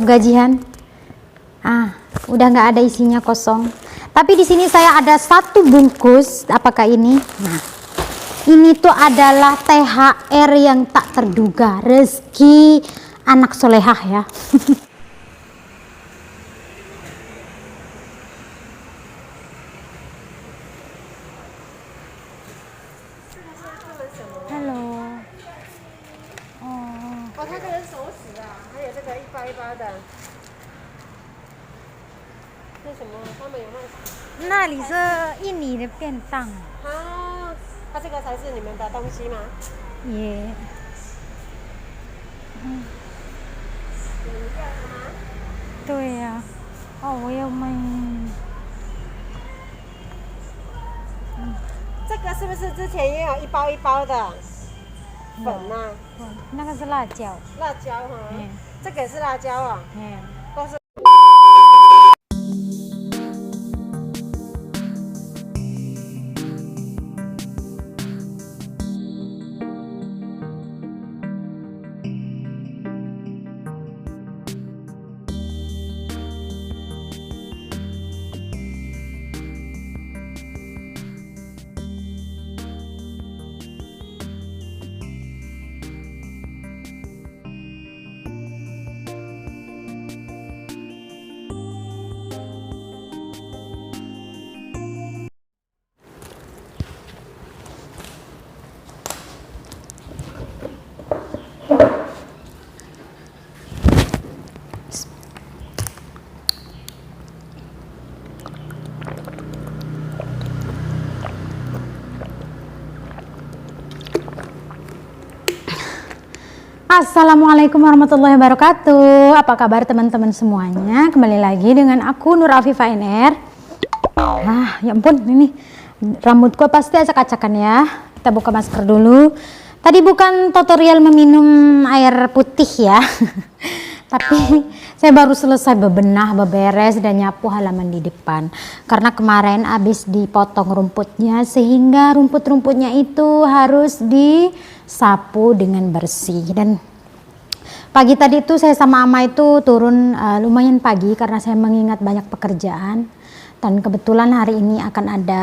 gajian. Udah nggak ada isinya, kosong. Tapi di sini saya ada 1 bungkus. Apakah ini? Nah, ini tuh adalah THR yang tak terduga, rezeki anak solehah ya. Halo. 它这个是熟食啊，还有这个一包一包的。这什么？他们有卖什么？那里是印尼的便当。它这个才是你们的东西吗？耶。你要什么？对呀。我要买。这个是不是之前也有一包一包的粉啊？那个是辣椒。辣椒哈。这个也是辣椒啊。都是。Assalamualaikum warahmatullahi wabarakatuh. Apa kabar teman-teman semuanya? Kembali lagi dengan aku Nur Afifah NR. Ya ampun, ini rambutku pasti acak-acakan ya. Kita buka masker dulu. Tadi bukan tutorial meminum air putih ya. Tapi saya baru selesai bebenah, beberes dan nyapu halaman di depan. Karena kemarin habis dipotong rumputnya sehingga rumput-rumputnya itu harus disapu dengan bersih. Dan pagi tadi itu saya sama Ama itu turun lumayan pagi karena saya mengingat banyak pekerjaan. Dan kebetulan hari ini akan ada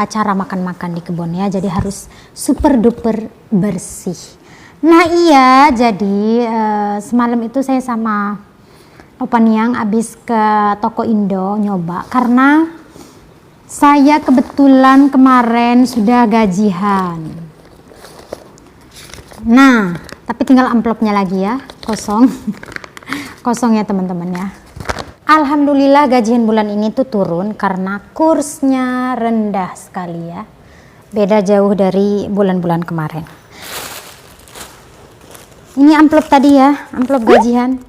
acara makan-makan di kebun ya. Jadi harus super duper bersih. Nah iya, jadi semalam itu saya sama Opa Niang habis ke toko Indo nyoba karena saya kebetulan kemarin sudah gajian. Nah, tapi tinggal amplopnya lagi ya, kosong. Kosong ya teman-teman ya. Alhamdulillah gajian bulan ini tuh turun karena kursnya rendah sekali ya. Beda jauh dari bulan-bulan kemarin. Ini amplop tadi ya, amplop gajian.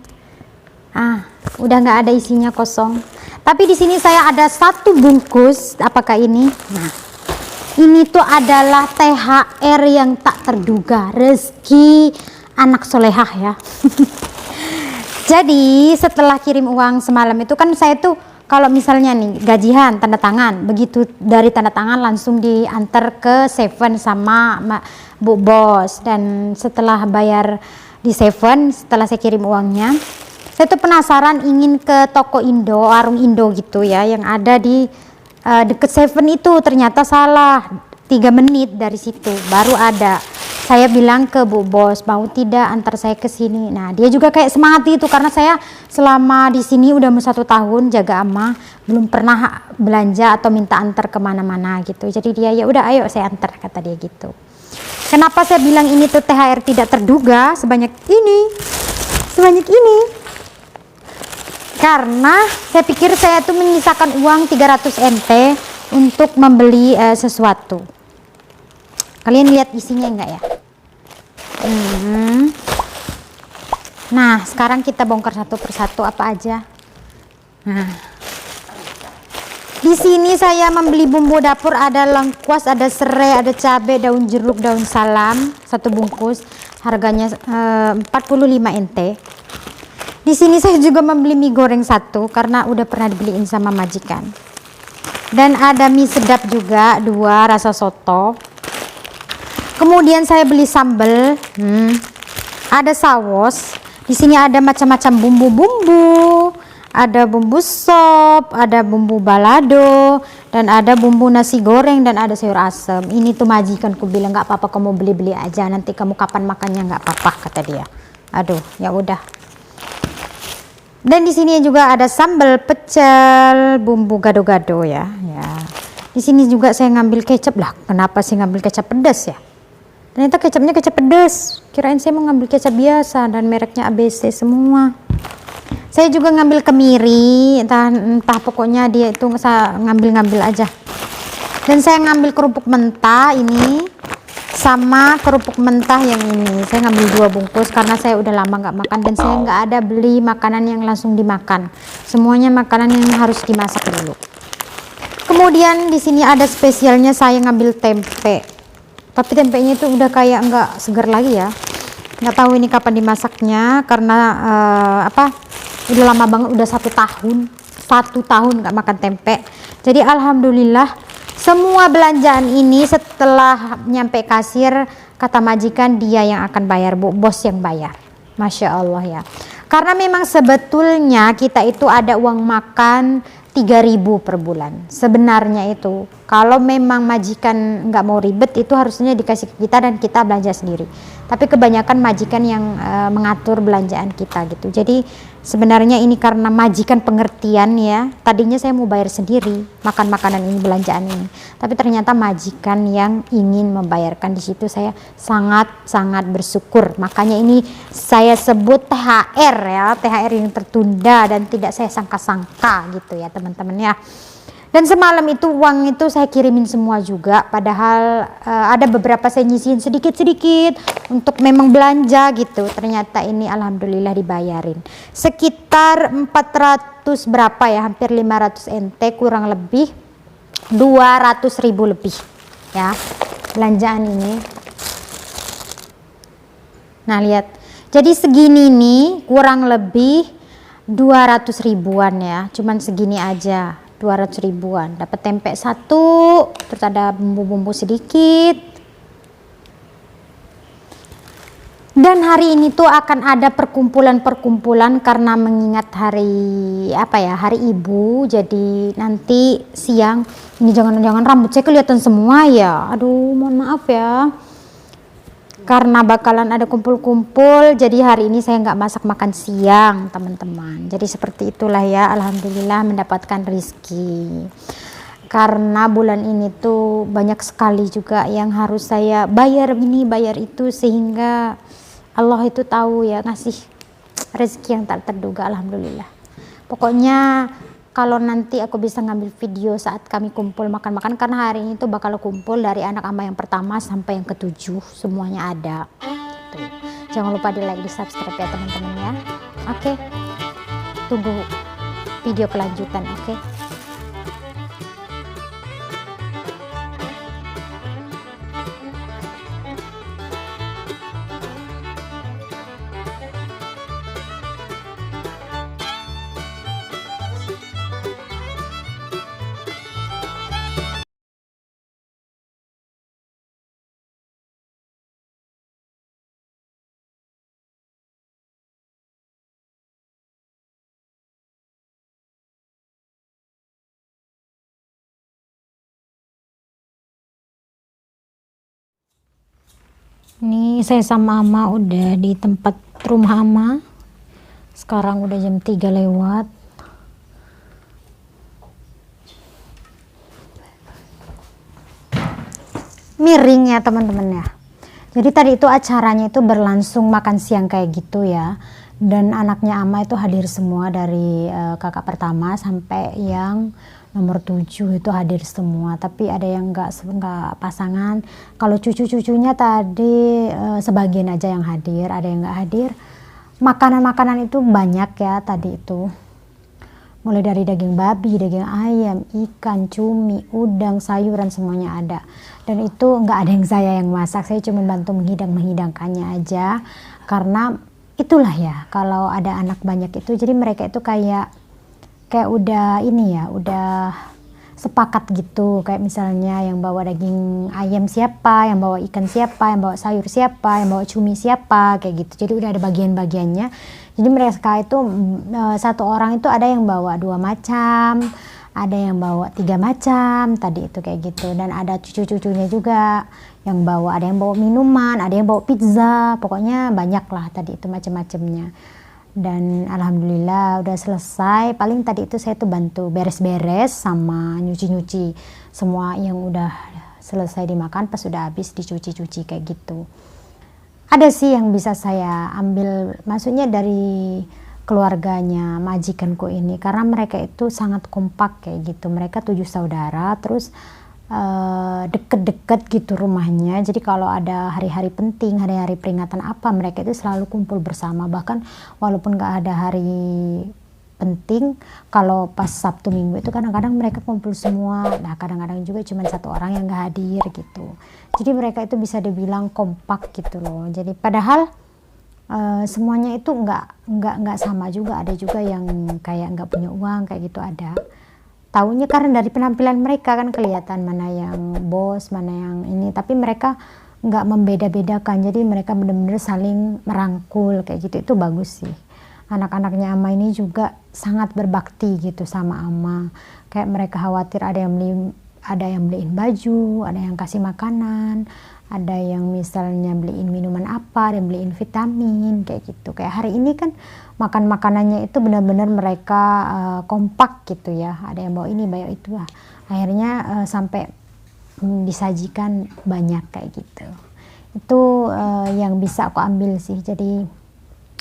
Udah nggak ada isinya, kosong. Tapi di sini saya ada 1 bungkus. Apakah ini? Nah, ini tuh adalah THR yang tak terduga, rezeki anak solehah ya. Jadi setelah kirim uang semalam itu kan saya tuh kalau misalnya nih gajian tanda tangan, begitu dari tanda tangan langsung diantar ke Seven sama Bu Bos. Dan setelah bayar di Seven, setelah saya kirim uangnya, saya tuh penasaran ingin ke toko Indo, warung Indo gitu ya, yang ada di deket Seven itu. Ternyata salah, 3 menit dari situ baru ada. Saya bilang ke Bu Bos, mau tidak antar saya ke sini. Nah dia juga kayak semangat itu karena saya selama di sini udah 1 tahun jaga Ama, belum pernah belanja atau minta antar kemana-mana gitu. Jadi dia ya udah ayo saya antar, kata dia gitu. Kenapa saya bilang ini tuh THR tidak terduga sebanyak ini? Karena saya pikir saya tuh menyisakan uang 300 NT untuk membeli sesuatu. Kalian lihat isinya enggak ya? Nah, sekarang kita bongkar satu persatu apa aja. Nah, di sini saya membeli bumbu dapur, ada lengkuas, ada serai, ada cabai, daun jeruk, daun salam, 1 bungkus, harganya 45 NT. Di sini saya juga membeli mie goreng 1 karena udah pernah dibeliin sama majikan. Dan ada mie sedap juga 2 rasa soto. Kemudian saya beli sambal, ada saus, Di sini ada macam-macam bumbu-bumbu, ada bumbu sop, ada bumbu balado, dan ada bumbu nasi goreng, dan ada sayur asem. Ini tuh majikanku bilang nggak apa-apa kamu beli-beli aja, nanti kamu kapan makannya nggak apa-apa kata dia. Aduh, ya udah. Dan di sini juga ada sambal pecel, bumbu gado-gado ya. Ya. Di sini juga saya ngambil kecap lah. Kenapa sih ngambil kecap pedas ya? Ternyata kecapnya kecap pedas. Kirain saya mau ngambil kecap biasa dan mereknya ABC semua. Saya juga ngambil kemiri, entah pokoknya dia itu ngambil-ngambil aja. Dan saya ngambil kerupuk mentah ini sama kerupuk mentah yang ini. Saya ngambil 2 bungkus karena saya udah lama nggak makan, dan saya nggak ada beli makanan yang langsung dimakan. Semuanya makanan yang harus dimasak dulu. Kemudian di sini ada spesialnya, saya ngambil tempe. Tapi tempenya itu udah kayak nggak segar lagi ya. Nggak tahu ini kapan dimasaknya karena udah lama banget, udah 1 tahun nggak makan tempe. Jadi alhamdulillah semua belanjaan ini setelah nyampe kasir, kata majikan dia yang akan bayar, Bu, bos yang bayar. Masya Allah ya. Karena memang sebetulnya kita itu ada uang makan 3.000 per bulan. Sebenarnya itu kalau memang majikan nggak mau ribet, itu harusnya dikasih ke kita dan kita belanja sendiri. Tapi kebanyakan majikan yang mengatur belanjaan kita gitu. Jadi sebenarnya ini karena majikan pengertian ya. Tadinya saya mau bayar sendiri makan makanan ini, belanjaan ini. Tapi ternyata majikan yang ingin membayarkan. Di situ saya sangat bersyukur. Makanya ini saya sebut THR ya. THR yang tertunda dan tidak saya sangka-sangka gitu ya teman-teman ya. Dan semalam itu uang itu saya kirimin semua juga, padahal ada beberapa saya nyisihin sedikit-sedikit untuk memang belanja gitu. Ternyata ini alhamdulillah dibayarin. Sekitar 400 berapa ya, hampir 500 NT, kurang lebih 200.000 lebih ya belanjaan ini. Nah lihat, jadi segini nih kurang lebih 200 ribuan ya, cuman segini aja. 200 ribuan, dapat tempe 1, terus ada bumbu-bumbu sedikit. Dan hari ini tuh akan ada perkumpulan-perkumpulan karena mengingat hari hari ibu. Jadi nanti siang ini jangan-jangan rambut saya kelihatan semua ya. Aduh, mohon maaf ya. Karena bakalan ada kumpul-kumpul, jadi hari ini saya nggak masak makan siang teman-teman. Jadi seperti itulah ya, alhamdulillah mendapatkan rezeki. Karena bulan ini tuh banyak sekali juga yang harus saya bayar ini bayar itu, sehingga Allah itu tahu ya ngasih rezeki yang tak terduga, alhamdulillah. Pokoknya kalau nanti aku bisa ngambil video saat kami kumpul makan-makan, karena hari ini tuh bakal kumpul dari anak ama yang pertama sampai yang ke-7 semuanya ada gitu. Jangan lupa di like, di subscribe ya teman-teman ya. Oke, tunggu video kelanjutan. Oke. Ini saya sama Ama udah di tempat rumah Ama. Sekarang udah jam 3 lewat. Miring ya teman-teman ya. Jadi tadi itu acaranya itu berlangsung makan siang kayak gitu ya. Dan anaknya Ama itu hadir semua dari kakak pertama sampai yang nomor 7 itu hadir semua. Tapi ada yang nggak pasangan. Kalau cucu-cucunya tadi sebagian aja yang hadir, ada yang nggak hadir. Makanan-makanan itu banyak ya tadi itu. Mulai dari daging babi, daging ayam, ikan, cumi, udang, sayuran, semuanya ada. Dan itu nggak ada yang saya yang masak, saya cuma bantu menghidangkannya aja. Karena itulah ya, kalau ada anak banyak itu, jadi mereka itu kayak udah ini ya, udah sepakat gitu, kayak misalnya yang bawa daging ayam siapa, yang bawa ikan siapa, yang bawa sayur siapa, yang bawa cumi siapa, kayak gitu. Jadi udah ada bagian-bagiannya. Jadi mereka itu satu orang itu ada yang bawa 2 macam, ada yang bawa 3 macam tadi itu kayak gitu, dan ada cucu-cucunya juga yang bawa, ada yang bawa minuman, ada yang bawa pizza, pokoknya banyak lah tadi itu macam-macamnya. Dan alhamdulillah udah selesai. Paling tadi itu saya tuh bantu beres-beres sama nyuci-nyuci semua yang udah selesai dimakan, pas udah habis dicuci-cuci kayak gitu. Ada sih yang bisa saya ambil, maksudnya dari keluarganya majikanku ini, karena mereka itu sangat kompak kayak gitu. Mereka 7 saudara, terus deket-deket gitu rumahnya. Jadi kalau ada hari-hari penting, hari-hari peringatan apa, mereka itu selalu kumpul bersama. Bahkan walaupun gak ada hari penting, kalau pas Sabtu Minggu itu kadang-kadang mereka kumpul semua. Nah kadang-kadang juga cuma 1 orang yang gak hadir gitu. Jadi mereka itu bisa dibilang kompak gitu loh. Jadi padahal semuanya itu nggak sama juga. Ada juga yang kayak nggak punya uang kayak gitu, ada. Taunya karena dari penampilan mereka kan kelihatan mana yang bos, mana yang ini, tapi mereka nggak membeda-bedakan. Jadi mereka benar-benar saling merangkul kayak gitu. Itu bagus sih. Anak-anaknya Ama ini juga sangat berbakti gitu sama Ama. Kayak mereka khawatir ada yang beliin baju, ada yang kasih makanan, ada yang misalnya beliin minuman apa, dan beliin vitamin kayak gitu. Kayak hari ini kan makan makanannya itu benar-benar mereka kompak gitu ya. Ada yang bawa ini, bawa itu lah. Akhirnya sampai disajikan banyak kayak gitu. Itu yang bisa aku ambil sih. Jadi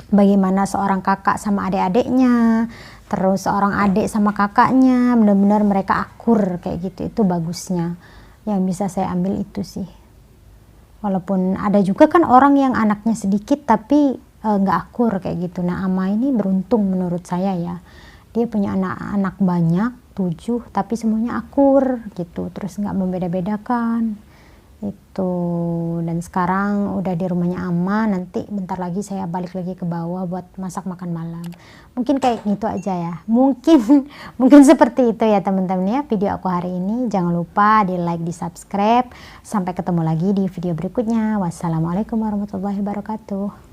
bagaimana seorang kakak sama adik-adiknya, terus seorang adik sama kakaknya, benar-benar mereka akur kayak gitu. Itu bagusnya. Yang bisa saya ambil itu sih. Walaupun ada juga kan orang yang anaknya sedikit tapi nggak akur kayak gitu. Nah Ama ini beruntung menurut saya ya. Dia punya anak-anak banyak, 7, tapi semuanya akur gitu. Terus nggak membeda-bedakan itu. Dan sekarang udah di rumahnya Ama. Nanti bentar lagi saya balik lagi ke bawah buat masak makan malam. Mungkin kayak gitu aja ya. Mungkin seperti itu ya teman-teman ya video aku hari ini. Jangan lupa di like, di subscribe. Sampai ketemu lagi di video berikutnya. Wassalamualaikum warahmatullahi wabarakatuh.